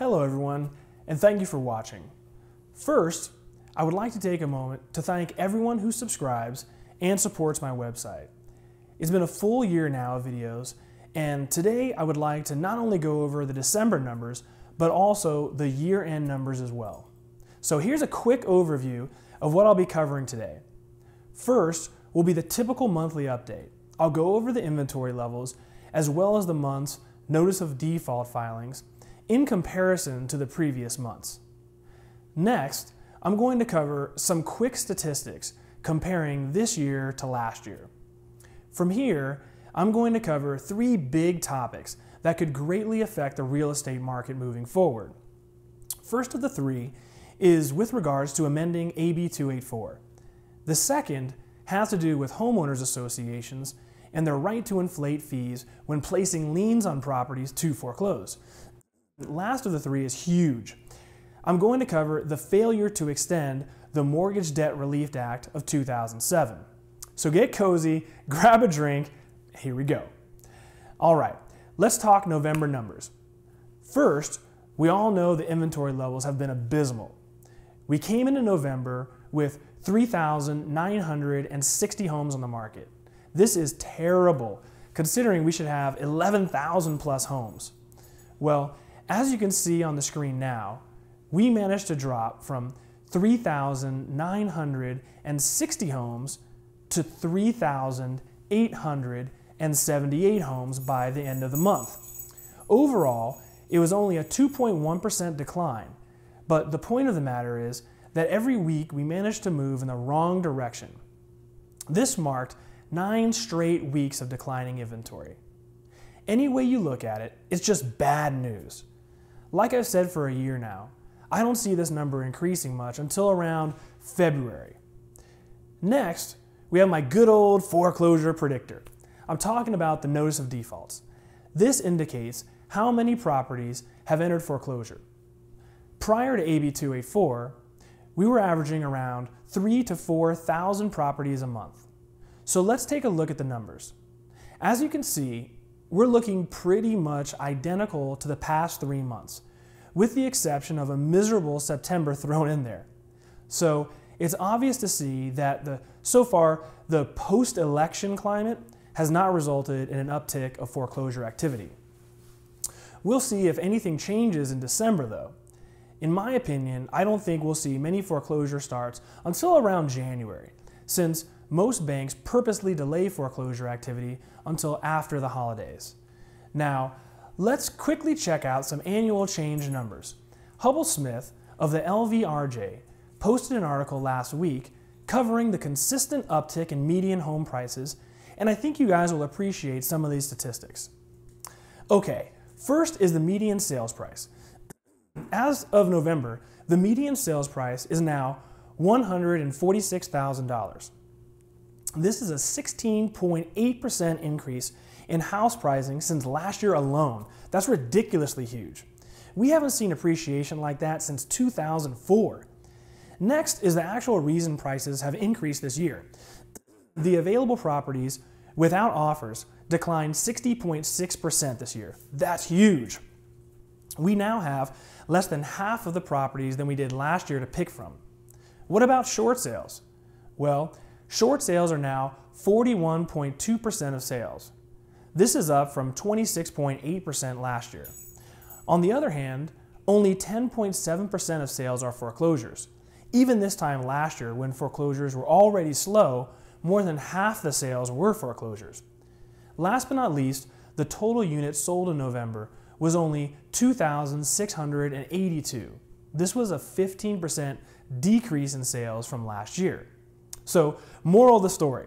Hello everyone, and thank you for watching. First, I would like to take a moment to thank everyone who subscribes and supports my website. It's been a full year now of videos, and today I would like to not only go over the December numbers, but also the year-end numbers as well. So here's a quick overview of what I'll be covering today. First will be the typical monthly update. I'll go over the inventory levels as well as the month's notice of default filings in comparison to the previous months. Next, I'm going to cover some quick statistics comparing this year to last year. From here, I'm going to cover three big topics that could greatly affect the real estate market moving forward. First of the three is with regards to amending AB284. The second has to do with homeowners associations and their right to inflate fees when placing liens on properties to foreclose. The last of the three is huge. I'm going to cover the failure to extend the Mortgage Debt Relief Act of 2007. So get cozy, grab a drink, here we go. All right, let's talk November numbers. First, we all know the inventory levels have been abysmal. We came into November with 3,960 homes on the market. This is terrible, considering we should have 11,000 plus homes. Well, as you can see on the screen now, we managed to drop from 3,960 homes to 3,878 homes by the end of the month. Overall, it was only a 2.1% decline, but the point of the matter is that every week we managed to move in the wrong direction. This marked 9 straight weeks of declining inventory. Any way you look at it, it's just bad news. Like I've said for a year now, I don't see this number increasing much until around February. Next, we have my good old foreclosure predictor. I'm talking about the notice of defaults. This indicates how many properties have entered foreclosure. Prior to AB284, we were averaging around 3,000 to 4,000 properties a month. So let's take a look at the numbers. As you can see, we're looking pretty much identical to the past 3 months, with the exception of a miserable September thrown in there. So it's obvious to see that so far the post-election climate has not resulted in an uptick of foreclosure activity. We'll see if anything changes in December though. In my opinion, I don't think we'll see many foreclosure starts until around January, since most banks purposely delay foreclosure activity until after the holidays. Now, let's quickly check out some annual change numbers. Hubble Smith of the LVRJ posted an article last week covering the consistent uptick in median home prices, and I think you guys will appreciate some of these statistics. Okay, first is the median sales price. As of November, the median sales price is now $146,000. This is a 16.8% increase in house pricing since last year alone. That's ridiculously huge. We haven't seen appreciation like that since 2004. Next is the actual reason prices have increased this year. The available properties without offers declined 60.6% this year. That's huge. We now have less than half of the properties than we did last year to pick from. What about short sales? Well, short sales are now 41.2% of sales. This is up from 26.8% last year. On the other hand, only 10.7% of sales are foreclosures. Even this time last year, when foreclosures were already slow, more than half the sales were foreclosures. Last but not least, the total units sold in November was only 2,682. This was a 15% decrease in sales from last year. So, moral of the story,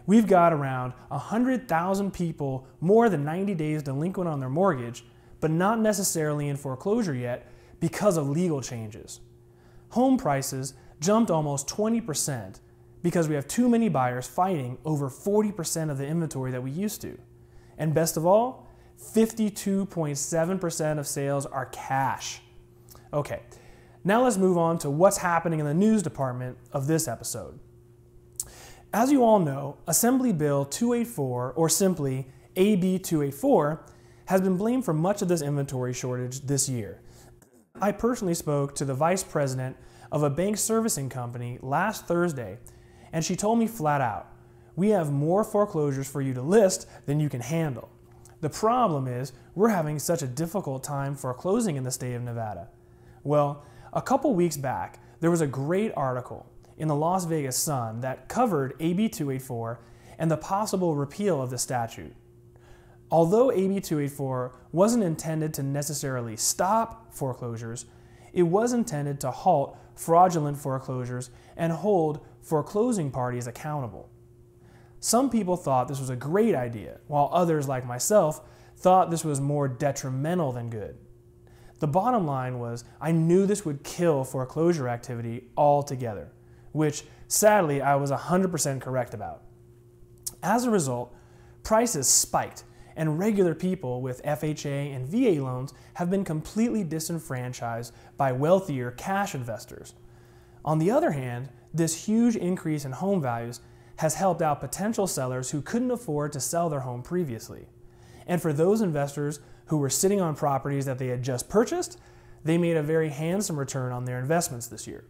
we've got around 100,000 people more than 90 days delinquent on their mortgage, but not necessarily in foreclosure yet because of legal changes. Home prices jumped almost 20% because we have too many buyers fighting over 40% of the inventory that we used to. And best of all, 52.7% of sales are cash. Okay, now let's move on to what's happening in the news department of this episode. As you all know, Assembly Bill 284, or simply AB284, has been blamed for much of this inventory shortage this year. I personally spoke to the vice president of a bank servicing company last Thursday, and she told me flat out, "We have more foreclosures for you to list than you can handle. The problem is we're having such a difficult time foreclosing in the state of Nevada." Well, a couple weeks back, there was a great article in the Las Vegas Sun that covered AB284 and the possible repeal of the statute. Although AB284 wasn't intended to necessarily stop foreclosures, it was intended to halt fraudulent foreclosures and hold foreclosing parties accountable. Some people thought this was a great idea, while others, like myself, thought this was more detrimental than good. The bottom line was I knew this would kill foreclosure activity altogether, which sadly I was 100% correct about. As a result, prices spiked, and regular people with FHA and VA loans have been completely disenfranchised by wealthier cash investors. On the other hand, this huge increase in home values has helped out potential sellers who couldn't afford to sell their home previously. And for those investors who were sitting on properties that they had just purchased, they made a very handsome return on their investments this year.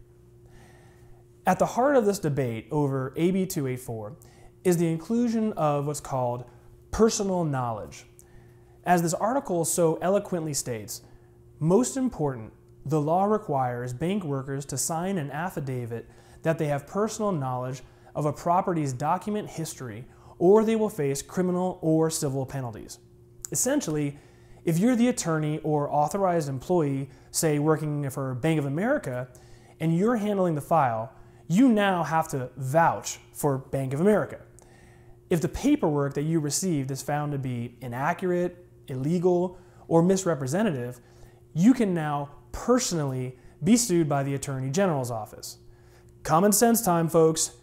At the heart of this debate over AB284 is the inclusion of what's called personal knowledge. As this article so eloquently states, most important, the law requires bank workers to sign an affidavit that they have personal knowledge of a property's document history, or they will face criminal or civil penalties. Essentially, if you're the attorney or authorized employee, say working for Bank of America, and you're handling the file, you now have to vouch for Bank of America. If the paperwork that you received is found to be inaccurate, illegal, or misrepresentative, you can now personally be sued by the Attorney General's office. Common sense time, folks.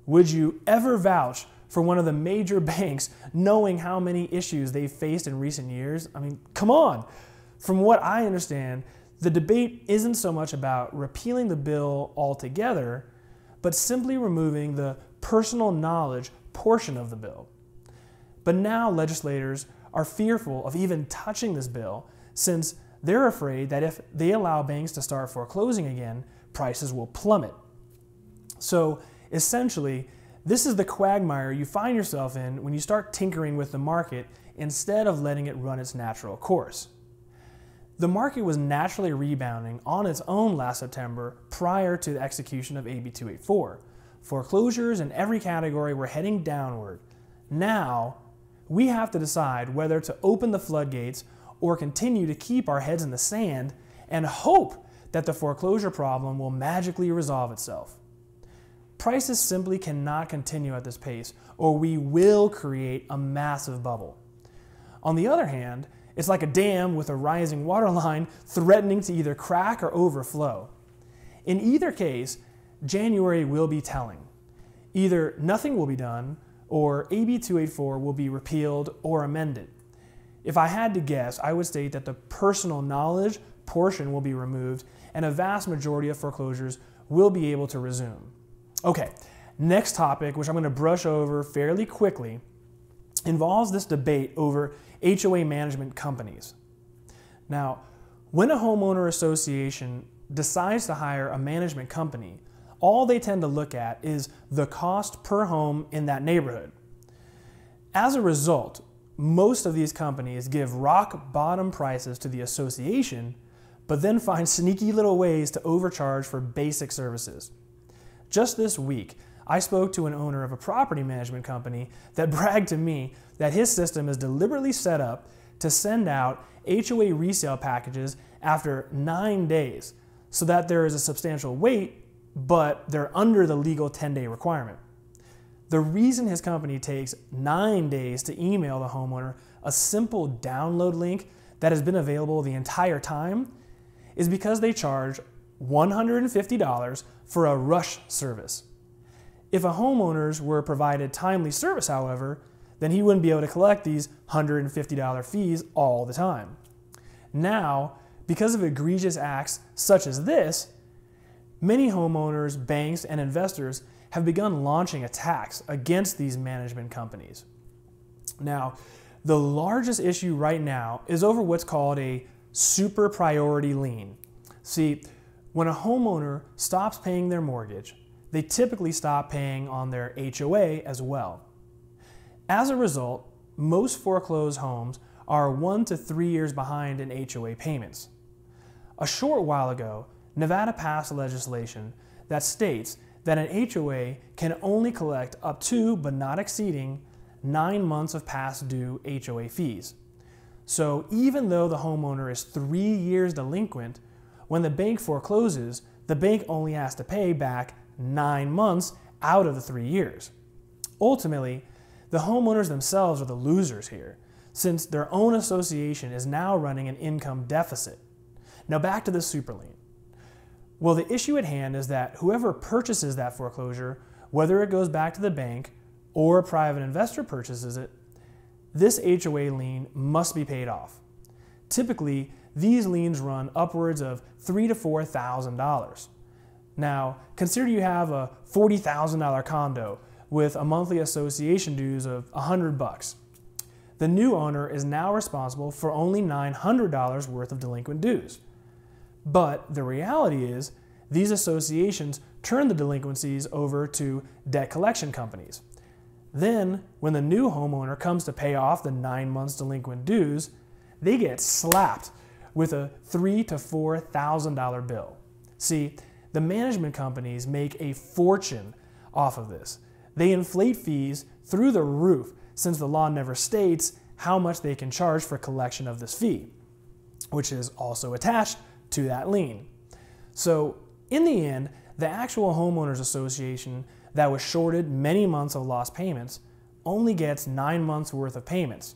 Would you ever vouch for one of the major banks knowing how many issues they've faced in recent years? I mean, come on. From what I understand, the debate isn't so much about repealing the bill altogether, but simply removing the personal knowledge portion of the bill. But now legislators are fearful of even touching this bill since they're afraid that if they allow banks to start foreclosing again, prices will plummet. So essentially, this is the quagmire you find yourself in when you start tinkering with the market instead of letting it run its natural course. The market was naturally rebounding on its own last September prior to the execution of AB284. Foreclosures in every category were heading downward. Now, we have to decide whether to open the floodgates or continue to keep our heads in the sand and hope that the foreclosure problem will magically resolve itself. Prices simply cannot continue at this pace, or we will create a massive bubble. On the other hand, it's like a dam with a rising water line threatening to either crack or overflow. In either case, January will be telling. Either nothing will be done, or AB284 will be repealed or amended. If I had to guess, I would state that the personal knowledge portion will be removed and a vast majority of foreclosures will be able to resume. Okay, next topic, which I'm going to brush over fairly quickly, involves this debate over HOA management companies. Now, when a homeowner association decides to hire a management company, all they tend to look at is the cost per home in that neighborhood. As a result, most of these companies give rock bottom prices to the association, but then find sneaky little ways to overcharge for basic services. Just this week, I spoke to an owner of a property management company that bragged to me that his system is deliberately set up to send out HOA resale packages after 9 days so that there is a substantial wait, but they're under the legal 10-day requirement. The reason his company takes 9 days to email the homeowner a simple download link that has been available the entire time is because they charge $150 for a rush service. If a homeowner were provided timely service, however, then he wouldn't be able to collect these $150 fees all the time. Now, because of egregious acts such as this, many homeowners, banks, and investors have begun launching attacks against these management companies. Now, the largest issue right now is over what's called a super priority lien. See, when a homeowner stops paying their mortgage, they typically stop paying on their HOA as well. As a result, most foreclosed homes are 1 to 3 years behind in HOA payments. A short while ago, Nevada passed legislation that states that an HOA can only collect up to, but not exceeding, 9 months of past due HOA fees. So even though the homeowner is 3 years delinquent, when the bank forecloses, the bank only has to pay back 9 months out of the 3 years. Ultimately, the homeowners themselves are the losers here, since their own association is now running an income deficit. Now back to the super lien. Well, the issue at hand is that whoever purchases that foreclosure, whether it goes back to the bank or a private investor purchases it, this HOA lien must be paid off. Typically, these liens run upwards of $3,000 to $4,000. Now, consider you have a $40,000 condo with a monthly association dues of $100. The new owner is now responsible for only $900 worth of delinquent dues. But the reality is, these associations turn the delinquencies over to debt collection companies. Then, when the new homeowner comes to pay off the 9 months delinquent dues, they get slapped with a $3,000 to $4,000 bill. See, the management companies make a fortune off of this. They inflate fees through the roof since the law never states how much they can charge for collection of this fee, which is also attached to that lien. So in the end, the actual homeowners association that was shorted many months of lost payments only gets 9 months worth of payments,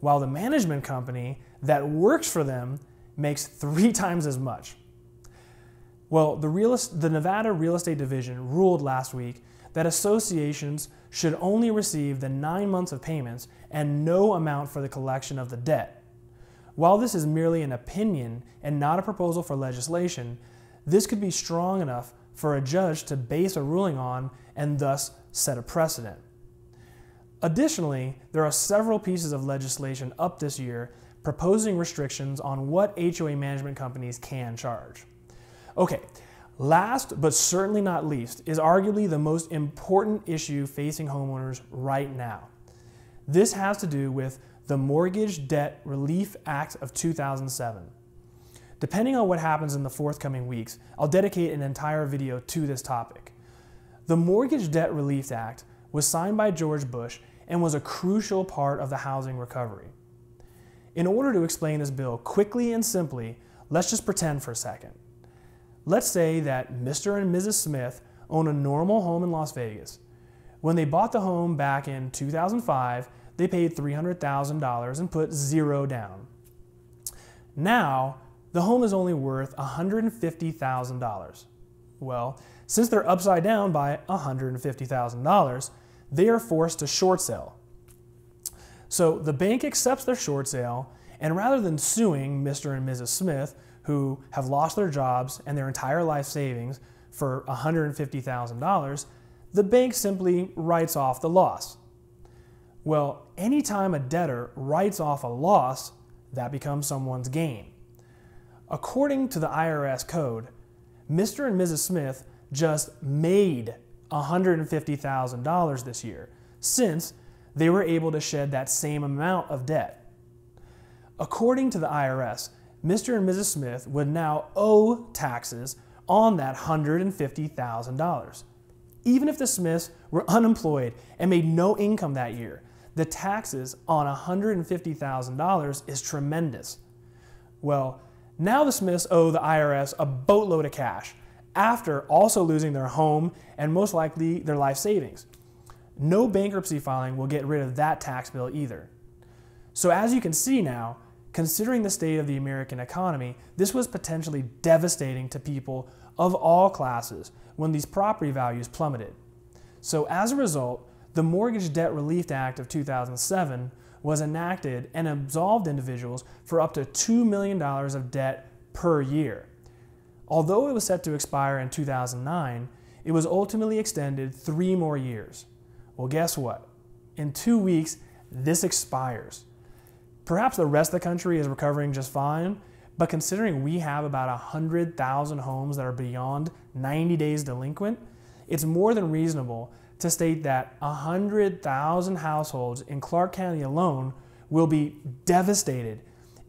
while the management company that works for them makes 3 times as much. Well, the Nevada Real Estate Division ruled last week that associations should only receive the 9 months of payments and no amount for the collection of the debt. While this is merely an opinion and not a proposal for legislation, this could be strong enough for a judge to base a ruling on and thus set a precedent. Additionally, there are several pieces of legislation up this year proposing restrictions on what HOA management companies can charge. Okay, last but certainly not least is arguably the most important issue facing homeowners right now. This has to do with the Mortgage Debt Relief Act of 2007. Depending on what happens in the forthcoming weeks, I'll dedicate an entire video to this topic. The Mortgage Debt Relief Act was signed by George Bush and was a crucial part of the housing recovery. In order to explain this bill quickly and simply, let's just pretend for a second. Let's say that Mr. and Mrs. Smith own a normal home in Las Vegas. When they bought the home back in 2005, they paid $300,000 and put $0 down. Now, the home is only worth $150,000. Well, since they're upside down by $150,000, they are forced to short sale. So the bank accepts their short sale, and rather than suing Mr. and Mrs. Smith, who have lost their jobs and their entire life savings for $150,000, the bank simply writes off the loss. Well, anytime a debtor writes off a loss, that becomes someone's gain. According to the IRS code, Mr. and Mrs. Smith just made $150,000 this year, since they were able to shed that same amount of debt. According to the IRS, Mr. and Mrs. Smith would now owe taxes on that $150,000. Even if the Smiths were unemployed and made no income that year, the taxes on $150,000 is tremendous. Well, now the Smiths owe the IRS a boatload of cash, after also losing their home and most likely their life savings. No bankruptcy filing will get rid of that tax bill either. So as you can see now, considering the state of the American economy, this was potentially devastating to people of all classes when these property values plummeted. So as a result, the Mortgage Debt Relief Act of 2007 was enacted and absolved individuals for up to $2 million of debt per year. Although it was set to expire in 2009, it was ultimately extended 3 more years. Well, guess what? In 2 weeks, this expires. Perhaps the rest of the country is recovering just fine, but considering we have about 100,000 homes that are beyond 90 days delinquent, it's more than reasonable to state that 100,000 households in Clark County alone will be devastated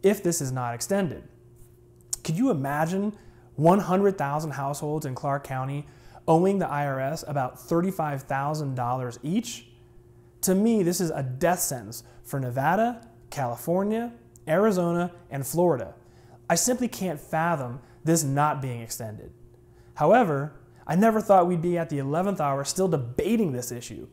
if this is not extended. Could you imagine 100,000 households in Clark County owing the IRS about $35,000 each? To me, this is a death sentence for Nevada, California, Arizona, and Florida. I simply can't fathom this not being extended. However, I never thought we'd be at the 11th hour still debating this issue.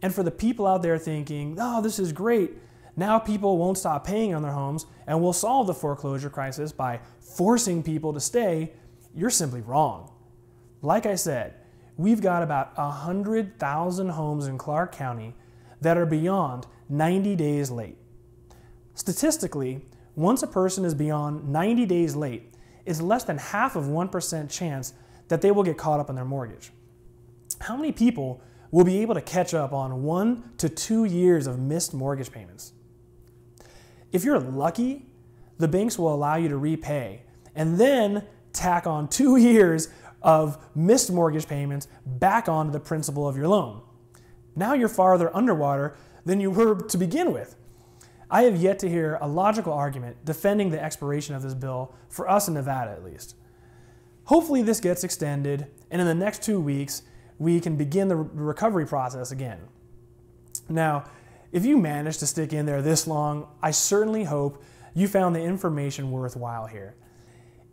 And for the people out there thinking, oh, this is great, now people won't stop paying on their homes and we'll solve the foreclosure crisis by forcing people to stay, you're simply wrong. Like I said, we've got about 100,000 homes in Clark County that are beyond 90 days late. Statistically, once a person is beyond 90 days late, it's less than half of 1% chance that they will get caught up on their mortgage. How many people will be able to catch up on 1 to 2 years of missed mortgage payments? If you're lucky, the banks will allow you to repay and then tack on 2 years of missed mortgage payments back onto the principal of your loan. Now you're farther underwater than you were to begin with. I have yet to hear a logical argument defending the expiration of this bill, for us in Nevada at least. Hopefully this gets extended, and in the next 2 weeks, we can begin the recovery process again. Now, if you managed to stick in there this long, I certainly hope you found the information worthwhile here.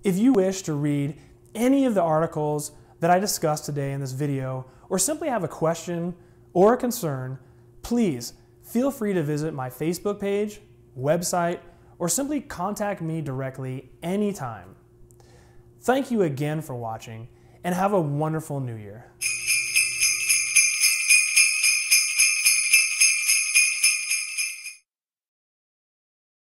If you wish to read any of the articles that I discussed today in this video, or simply have a question or a concern, please feel free to visit my Facebook page, website, or simply contact me directly anytime. Thank you again for watching, and have a wonderful new year.